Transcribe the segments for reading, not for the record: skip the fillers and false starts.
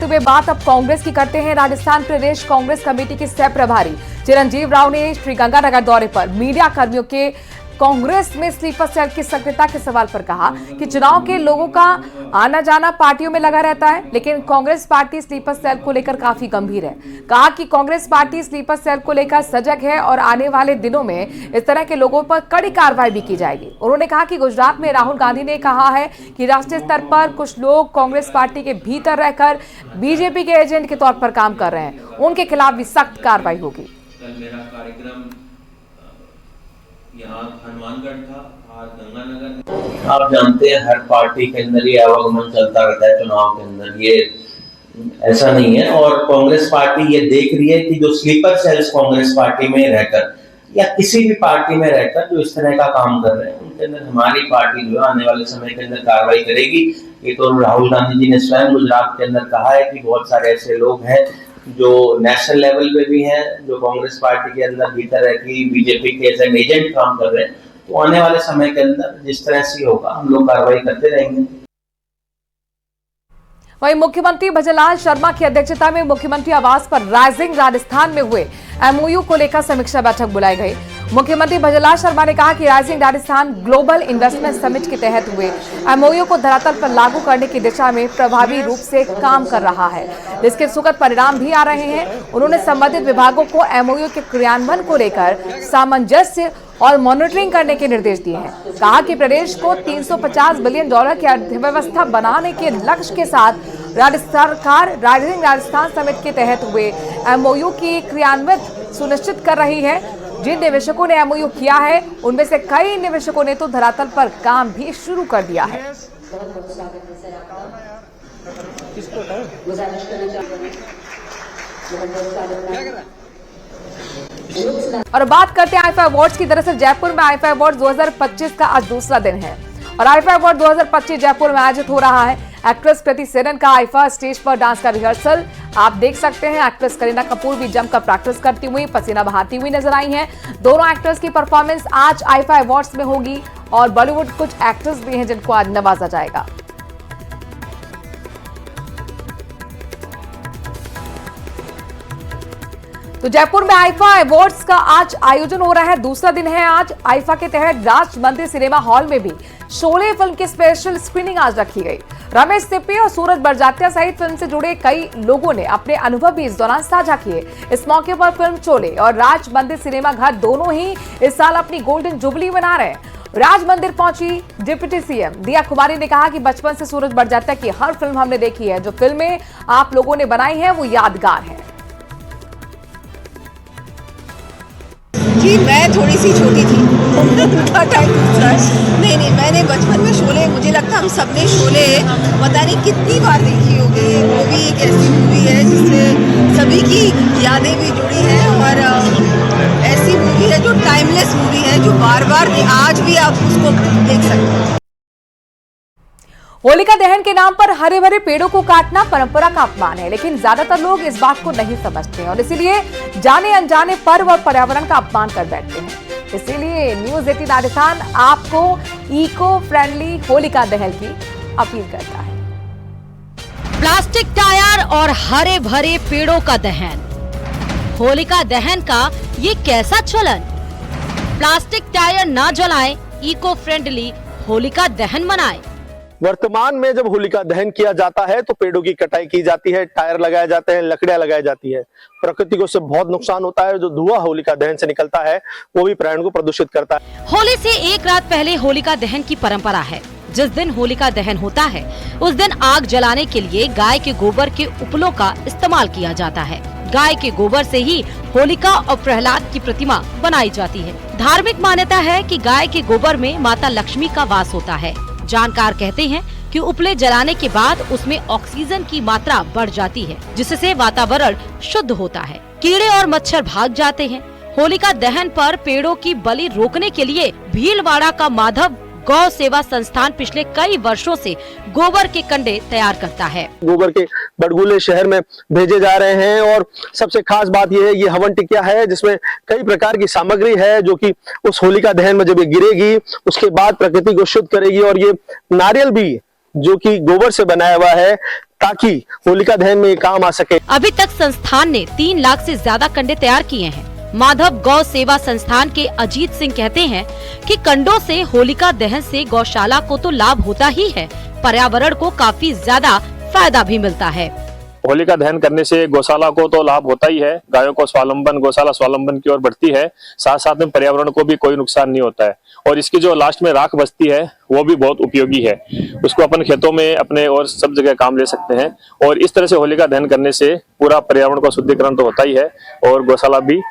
हुए बात अब कांग्रेस की करते हैं। राजस्थान प्रदेश कांग्रेस कमेटी के सह प्रभारी चिरंजीव राव ने श्रीगंगानगर दौरे पर मीडिया कर्मियों के कांग्रेस में स्लीपर सेल की सक्रियता के सवाल पर कहा कि चुनाव के लोगों का आना जाना पार्टियों में लगा रहता है, लेकिन कांग्रेस पार्टी स्लीपर सेल को लेकर काफी गंभीर है। कहा कि कांग्रेस पार्टी स्लीपर सेल को लेकर सजग है और आने वाले दिनों में इस तरह के लोगों पर कड़ी कार्रवाई भी की जाएगी। उन्होंने कहा कि गुजरात में राहुल गांधी ने कहा है कि राष्ट्रीय स्तर पर कुछ लोग कांग्रेस पार्टी के भीतर रहकर बीजेपी के एजेंट के तौर पर काम कर रहे हैं, उनके खिलाफ भी सख्त कार्रवाई होगी। कल मेरा कार्यक्रम यहाँ हनुमानगढ़ था, आज गंगानगर। आप जानते हैं हर पार्टी के अंदर ये आवागमन चलता रहता है चुनाव के अंदर, ये ऐसा नहीं है। और कांग्रेस पार्टी ये देख रही है कि जो स्लीपर सेल्स कांग्रेस पार्टी में रहकर या किसी भी पार्टी में रहकर जो इस तरह का काम कर रहे हैं, उनके अंदर हमारी पार्टी जो आने वाले समय के अंदर कार्रवाई करेगी। ये तो राहुल गांधी जी ने स्वयं गुजरात के अंदर कहा है कि बहुत सारे ऐसे लोग हैं जो नेशनल लेवल पे भी हैं, जो कांग्रेस पार्टी के अंदर भीतर है कि बीजेपी के एजेंट काम कर रहे हैं। तो आने वाले समय के अंदर जिस तरह से होगा हम लोग कार्रवाई करते रहेंगे। वहीं मुख्यमंत्री भजनलाल शर्मा की अध्यक्षता में मुख्यमंत्री आवास पर राइजिंग राजस्थान में हुए एमओयू को लेकर समीक्षा बैठक बुलाई गई। मुख्यमंत्री भजनलाल शर्मा ने कहा कि rising Rajasthan global investment summit के तहत हुए एमओयू को धरातल पर लागू करने की दिशा में प्रभावी रूप से काम कर रहा है, जिसके सुखद परिणाम भी आ रहे हैं। उन्होंने संबंधित विभागों को एमओयू के क्रियान्वयन को लेकर सामंजस्य और मॉनिटरिंग करने के निर्देश दिए हैं। कहा कि प्रदेश को $350 बिलियन की अर्थव्यवस्था बनाने के लक्ष्य के साथ राज्य सरकार राइजिंग राजस्थान समिट के तहत हुए एमओयू की क्रियान्वित सुनिश्चित कर रही है। जिन निवेशकों ने एमओयू किया है, उनमें से कई निवेशकों ने तो धरातल पर काम भी शुरू कर दिया है। और बात करते हैं आईफा अवार्ड्स की। दरअसल जयपुर में आईफा अवार्ड 2025 का आज दूसरा दिन है और आईफा अवार्ड 2025 जयपुर में आयोजित हो रहा है। एक्ट्रेस कृति सेनन का आईफा स्टेज पर डांस का रिहर्सल आप देख सकते हैं। एक्ट्रेस करीना कपूर भी जमकर प्रैक्टिस करती हुई पसीना बहाती हुई नजर आई हैं। दोनों एक्ट्रेस की परफॉर्मेंस आज आईफा अवार्ड्स में होगी और बॉलीवुड कुछ एक्टर्स भी हैं जिनको आज नवाजा जाएगा। तो जयपुर में आईफा अवार्ड्स का आज आयोजन हो रहा है, दूसरा दिन है आज। आईफा के तहत राज मंदिर सिनेमा हॉल में भी शोले फिल्म की स्पेशल स्क्रीनिंग आज रखी गई। रमेश सिप्पी और सूरज बड़जात्या सहित फिल्म से जुड़े कई लोगों ने अपने अनुभव भी इस दौरान साझा किए। इस मौके पर फिल्म शोले और राज मंदिर सिनेमा घर दोनों ही इस साल अपनी गोल्डन जुबली मना रहे हैं। राज मंदिर पहुंची डिप्टी सीएम दिया कुमारी ने कहा कि बचपन से सूरज बड़जात्या की हर फिल्म हमने देखी है, जो फिल्में आप लोगों ने बनाई है वो यादगार है। जी मैं थोड़ी सी छोटी थी उनका टाइम दूसरा है। नहीं मैंने बचपन में शोले, मुझे लगता है हम सबने शोले पता नहीं कितनी बार देखी होगी। वो भी एक ऐसी मूवी है जिससे सभी की यादें भी जुड़ी हैं और ऐसी मूवी है जो टाइमलेस मूवी है, जो बार बार आज भी आप उसको देख सकते हैं। होलिका दहन के नाम पर हरे भरे पेड़ों को काटना परंपरा का अपमान है, लेकिन ज्यादातर लोग इस बात को नहीं समझते और इसीलिए जाने अनजाने पर्व और पर्यावरण का अपमान कर बैठते हैं। इसीलिए न्यूज 18 राजस्थान आपको इको फ्रेंडली होलिका दहन की अपील करता है। प्लास्टिक टायर और हरे भरे पेड़ों का दहन, होलिका दहन का ये कैसा चलन? प्लास्टिक टायर ना जलाएं, इको फ्रेंडली होलिका दहन मनाएं। वर्तमान में जब होलिका दहन किया जाता है तो पेड़ों की कटाई की जाती है, टायर लगाए जाते हैं, लकड़ियां लगाई जाती है। प्रकृति को उससे बहुत नुकसान होता है। जो धुआं होलिका दहन से निकलता है वो भी पर्यावरण को प्रदूषित करता है। होली से एक रात पहले होलिका दहन की परंपरा है। जिस दिन होलिका दहन होता है उस दिन आग जलाने के लिए गाय के गोबर के उपलों का इस्तेमाल किया जाता है। गाय के गोबर से ही होलिका और प्रहलाद की प्रतिमा बनाई जाती है। धार्मिक मान्यता है कि गाय के गोबर में माता लक्ष्मी का वास होता है। जानकार कहते हैं कि उपले जलाने के बाद उसमें ऑक्सीजन की मात्रा बढ़ जाती है, जिससे वातावरण शुद्ध होता है, कीड़े और मच्छर भाग जाते हैं। होलिका दहन पर पेड़ों की बलि रोकने के लिए भीलवाड़ा का माधव गौ सेवा संस्थान पिछले कई वर्षों से गोबर के कंडे तैयार करता है। गोबर के बड़गुले शहर में भेजे जा रहे हैं और सबसे खास बात यह है ये हवन टिकिया है जिसमें कई प्रकार की सामग्री है जो कि उस होलिका दहन में जब ये गिरेगी उसके बाद प्रकृति को शुद्ध करेगी। और ये नारियल भी जो कि गोबर से बनाया हुआ है ताकि होलिका दहन में ये काम आ सके। अभी तक संस्थान ने 3 लाख से ज्यादा कंडे तैयार किए हैं। माधव गौ सेवा संस्थान के अजीत सिंह कहते हैं कि कंडों से होलिका दहन से गौशाला को तो लाभ होता ही है, पर्यावरण को काफी ज्यादा फायदा भी मिलता है। होलिका दहन करने से गौशाला को तो लाभ होता ही है, गायों को स्वावलंबन, गौशाला स्वावलंबन की ओर बढ़ती है, साथ साथ में पर्यावरण को भी कोई नुकसान नहीं होता है। और इसकी जो लास्ट में राख बचती है वो भी बहुत उपयोगी है, उसको अपन खेतों में अपने और सब जगह काम ले सकते हैं। और इस तरह से होलिका दहन करने से पूरा पर्यावरण का शुद्धिकरण तो होता ही है और गौशाला भी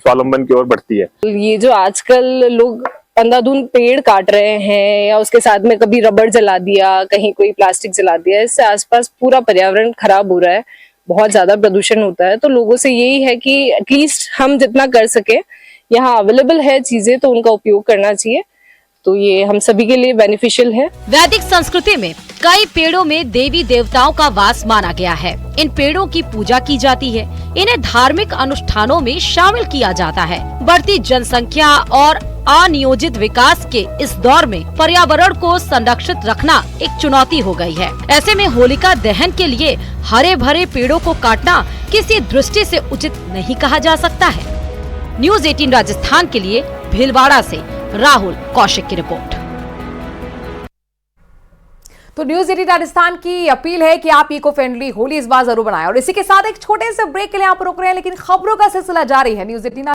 स्वावलंबन की ओर बढ़ती है। ये जो आजकल लोग अंधाधुंध पेड़ काट रहे हैं या उसके साथ में कभी रबड़ जला दिया, कहीं कोई प्लास्टिक जला दिया, इससे आसपास पूरा पर्यावरण खराब हो रहा है, बहुत ज्यादा प्रदूषण होता है। तो लोगों से यही है कि एटलीस्ट हम जितना कर सके, यहाँ अवेलेबल है चीजें तो उनका उपयोग करना चाहिए, तो ये हम सभी के लिए बेनिफिशियल है। वैदिक संस्कृति में कई पेड़ों में देवी देवताओं का वास माना गया है। इन पेड़ों की पूजा की जाती है, इन्हें धार्मिक अनुष्ठानों में शामिल किया जाता है। बढ़ती जनसंख्या और अनियोजित विकास के इस दौर में पर्यावरण को संरक्षित रखना एक चुनौती हो गई है। ऐसे में होलिका दहन के लिए हरे भरे पेड़ों को काटना किसी दृष्टि से उचित नहीं कहा जा सकता है। न्यूज़ 18 राजस्थान के लिए भीलवाड़ा से राहुल कौशिक की रिपोर्ट। तो न्यूज़ 18 राजस्थान की अपील है कि आप इको फ्रेंडली होली इस बार जरूर बनाएं। और इसी के साथ एक छोटे से ब्रेक के लिए आप रुक रहे हैं, लेकिन खबरों का सिलसिला जारी है। न्यूज़ 18